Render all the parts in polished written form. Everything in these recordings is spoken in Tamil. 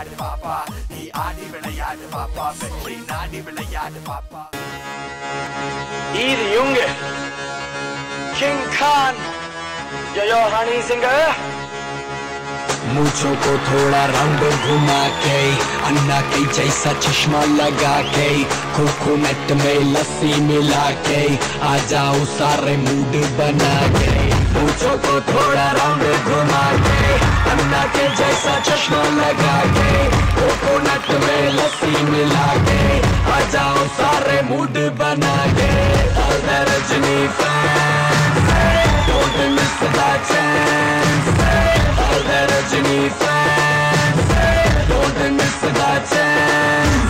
விளையாடு பாப்பா நீ ஆடி விளையாடு பாப்பா வெற்றி நாடி விளையாடு பாப்பா இது இவங்க கிங் खान यो हनी सिंगर मूंछों को थोड़ा राउंड घुमा के अन्ना के जैसा चश्मा लगा के कोकोनट में लस्सी मिला के आ जाओ सारे मूड बना के मूंछों को थोड़ा राउंड घुमा के अन्ना के जैसा चश्मा लगा के कोकोनट में लस्सी मिला के आ जाओ सारे मूड बना के Rajni fans don't miss that chance all the Rajini fans don't miss that chance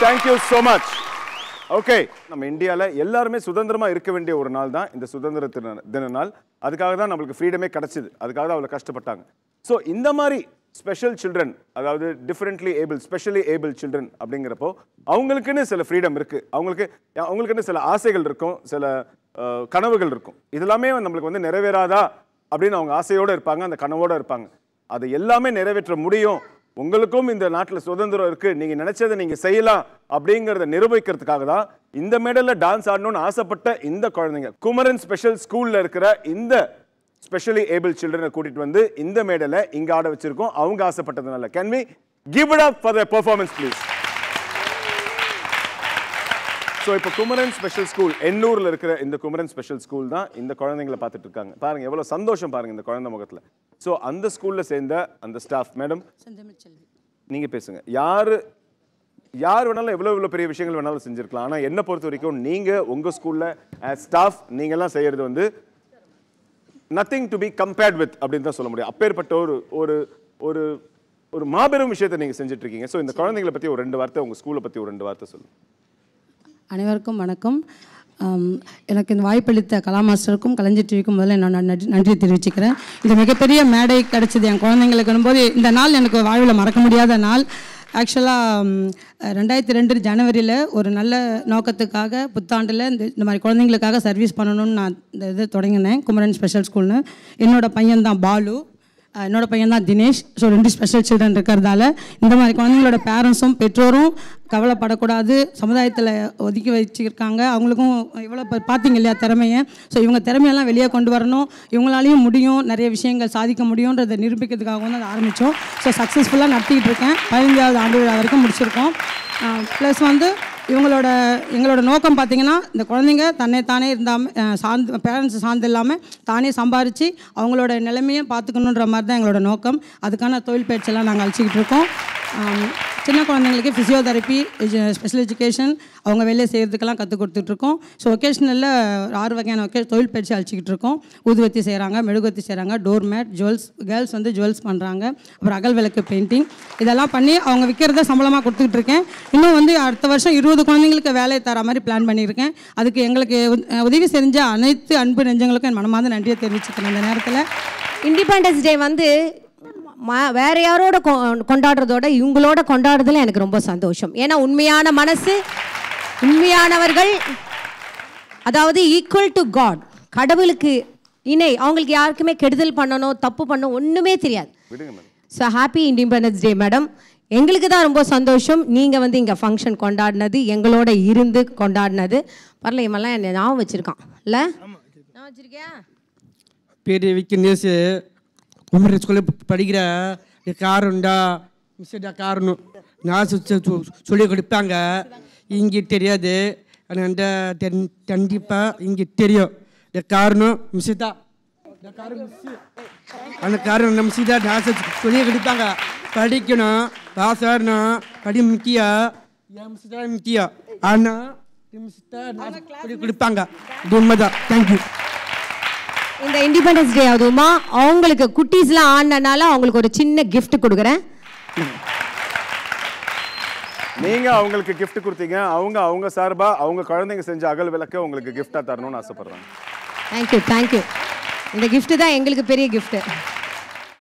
Thank you so much. Okay, நம்ம இந்தியால எல்லாரும் சுதந்திரமா இருக்க வேண்டிய ஒரு நாள் தான் இந்த சுதந்திர தின நாள். அதுக்காக தான் நமக்கு ஃப்ரீடமே கிடைச்சது. அதுக்காக தான் அவ்வளவு கஷ்டப்பட்டாங்க. சோ இந்த மாதிரி ஸ்பெஷல் children அதாவது differently able specially able children அப்படிங்கறப்போ அவங்களுக்குன்னு சில ஃப்ரீடம் இருக்கு. அவங்களுக்குன்னு சில ஆசைகள் இருக்கும், சில கனவுகள் இருக்கும். இதெல்லாமே நமக்கு நிறைவேறாதா அப்படின்னு அவங்க ஆசையோட இருப்பாங்க, அந்த கனவோட இருப்பாங்க. அது எல்லாமே நிறைவேற்ற முடியும். உங்களுக்கும் இந்த நாட்டில் சுதந்திரம் இருக்கு, நீங்க நினைச்சதை நீங்க செய்யலாம் அப்படிங்கறத நிரூபிக்கிறதுக்காக தான் இந்த மேடையில டான்ஸ் ஆடணும்னு ஆசைப்பட்ட இந்த குழந்தைங்க குமரன் ஸ்பெஷல் ஸ்கூல்ல இருக்கிற இந்த ஸ்பெஷலி ஏபிள் சில்ட்ரனை கூட்டிட்டு வந்து இந்த மேடையில இங்க ஆட வச்சிருக்கோம். அவங்க ஆசைப்பட்டதுனால can we give it up for their performance please? So இப்போ குமரன் ஸ்பெஷல் ஸ்கூல் எண்ணூரில் இருக்கிற இந்த குமரன் ஸ்பெஷல் ஸ்கூல் தான் இந்த குழந்தைங்களை பார்த்துட்டு இருக்காங்க. பாருங்க எவ்வளோ சந்தோஷம் பாருங்க இந்த குழந்தை முகத்தில். ஸோ அந்த ஸ்கூலில் சேர்ந்த அந்த ஸ்டாஃப் மேடம் நீங்கள் பேசுங்க. யார் வேணாலும் எவ்வளோ பெரிய விஷயங்கள் வேணாலும் செஞ்சுருக்கலாம். ஆனால் என்னை பொறுத்த வரைக்கும் நீங்கள் உங்கள் ஸ்கூலில் ஸ்டாஃப் நீங்கள்லாம் செய்கிறது nothing to be compared with அப்படின்னு தான் சொல்ல முடியும். அப்பேற்பட்ட ஒரு ஒரு ஒரு மாபெரும் விஷயத்தை நீங்கள் செஞ்சுட்டு இருக்கீங்க. ஸோ இந்த குழந்தைங்களை பற்றி ஒரு 2 வார்த்தை, உங்கள் ஸ்கூலை பற்றி ஒரு 2 வார்த்தை சொல்லுங்கள். அனைவருக்கும் வணக்கம். எனக்கு இந்த வாய்ப்பளித்த கலா மாஸ்டருக்கும் கலைஞர் டிவிக்கும் முதல்ல நான் நன்றி தெரிவிச்சுக்கிறேன். இது மிகப்பெரிய மேடை கிடைச்சது என் குழந்தைங்களுக்கு போது இந்த நாள் எனக்கு வாழ்வில் மறக்க முடியாத நாள். ஆக்சுவலாக 2002 ஜனவரியில் ஒரு நல்ல நோக்கத்துக்காக புத்தாண்டில் இந்த மாதிரி குழந்தைங்களுக்காக சர்வீஸ் பண்ணணும்னு நான் இந்த இது தொடங்கினேன் குமரன் ஸ்பெஷல் ஸ்கூல்னு. என்னோடய பையன்தான் பாலு. என்னோட பையன் தான் தினேஷ். ஸோ 2 ஸ்பெஷல் சில்ட்ரன் இருக்கிறதால இந்த மாதிரி குழந்தைங்களோட பேரண்ட்ஸும் பெற்றோரும் கவலைப்படக்கூடாது. சமுதாயத்தில் ஒதுக்கி வச்சுருக்காங்க. அவங்களுக்கும் இவ்வளோ பார்த்தீங்க இல்லையா திறமையை. ஸோ இவங்க திறமையெல்லாம் வெளியே கொண்டு வரணும், இவங்களாலையும் முடியும், நிறைய விஷயங்கள் சாதிக்க முடியுன்றதை நிரூபிக்கிறதுக்காகவும் தான் ஆரம்பித்தோம். ஸோ சக்ஸஸ்ஃபுல்லாக நடத்திக்கிட்டு இருக்கேன். 15வது ஆண்டு விழா வரைக்கும் முடிச்சிருக்கோம். ப்ளஸ் வந்து எங்களோட நோக்கம் பார்த்திங்கன்னா, இந்த குழந்தைங்க தன்னைத்தானே இருந்தாமல் பேரண்ட்ஸ் சார்ந்து இல்லாமல் தானே சம்பாரித்து அவங்களோட நிலைமையும் பார்த்துக்கணுன்ற மாதிரி தான் எங்களோட நோக்கம். அதுக்கான தொழில் பயிற்சியெல்லாம் நாங்கள் அழிச்சிக்கிட்டு இருக்கோம். சின்ன குழந்தைங்களுக்கு ஃபிசியோதெரப்பி, ஸ்பெஷல் எஜுகேஷன் அவங்க வெளியே செய்கிறதுக்கெல்லாம் கற்றுக் கொடுத்துட்ருக்கோம். ஸோ ஒகேஷ்னலில் 6 வகையான தொழில் பயிற்சி அழிச்சிக்கிட்டு இருக்கோம். ஊதுவத்தி செய்கிறாங்க, மெழுகுவத்தி செய்கிறாங்க, டோர் மேட், ஜுவல்ஸ், கேர்ள்ஸ் வந்து ஜுவல்ஸ் பண்ணுறாங்க, அப்புறம் அகல் விளக்கு பெயிண்டிங், இதெல்லாம் பண்ணி அவங்க விற்கிறத சம்பளமாக கொடுத்துக்கிட்டு இருக்கேன். இன்னும் வந்து அடுத்த வருஷம் 20 குழந்தைங்களுக்கு வேலை தர மாதிரி பிளான் பண்ணியிருக்கேன். அதுக்கு எங்களுக்கு உதவி செஞ்ச அனைத்து அன்பு நெஞ்சங்களுக்கும் என் மனமார்ந்த நன்றியை தெரிவிச்சுக்கிறேன். இந்த நேரத்தில் இண்டிபெண்டன்ஸ் டே வந்து வேற யாரோட கொண்டாடுறதோட இவங்களோட கொண்டாடுறதுல எனக்கு ரொம்ப சந்தோஷம். ஏன்னா உண்மையான மனசு, உண்மையானவர்கள், அதாவது ஈக்குவல் டு காட், கடவுளுக்கு இணை, அவங்களுக்கு யாருக்குமே கெடுதல் பண்ணணும், தப்பு பண்ணணும் ஒன்றுமே தெரியாது. So happy independence day madam. எங்களுக்கு தான் ரொம்ப சந்தோஷம் நீங்கள் வந்து இங்கே ஃபங்க்ஷன் கொண்டாடினது, எங்களோட இருந்து கொண்டாடினது. பரல இவெல்லாம் என்ன ஞாபகம் வச்சுருக்கான் இல்லை? ஞாபகம் வச்சுருக்கியா? பெரிய விக்னேஷ் உமர் ஸ்கூலில் படிக்கிற காரண்டா மிஸ்டா காரணம் நான் சொல்லி கொடுப்பாங்க. இங்கே தெரியாது, ஆனால் கண்டிப்பாக இங்கே தெரியும். காரணம் மிஸ் தான், அந்த காரணம் நம்ம மிஸ் தான் நான் சொல்லி கொடுப்பாங்க. படிக்கணும், பாஸ் ஆகணும், படி முக்கியம், என் மிஸ் தான் முக்கியம். ஆனால் மிஸ் தான் சொல்லி கொடுப்பாங்க. இது உண்மைதான். தேங்க்யூ. இந்த இண்டிபெண்டன்ஸ் டே அதுவுமா அவங்களுக்கு குட்டீஸ்லாம் ஆனனால அவங்களுக்கு ஒரு சின்ன கிஃப்ட் கொடுக்குறேன். நீங்க அவங்களுக்கு கிஃப்ட் கொடுத்தீங்க, அவங்க சார்பா அவங்க குழந்தைங்க செஞ்ச அகல் விளக்க உங்களுக்கு கிஃப்டா தரணும்னு ஆசைப்படுறாங்க. தேங்க்யூ. இந்த கிஃப்ட் தான் எங்களுக்கு பெரிய கிஃப்ட்.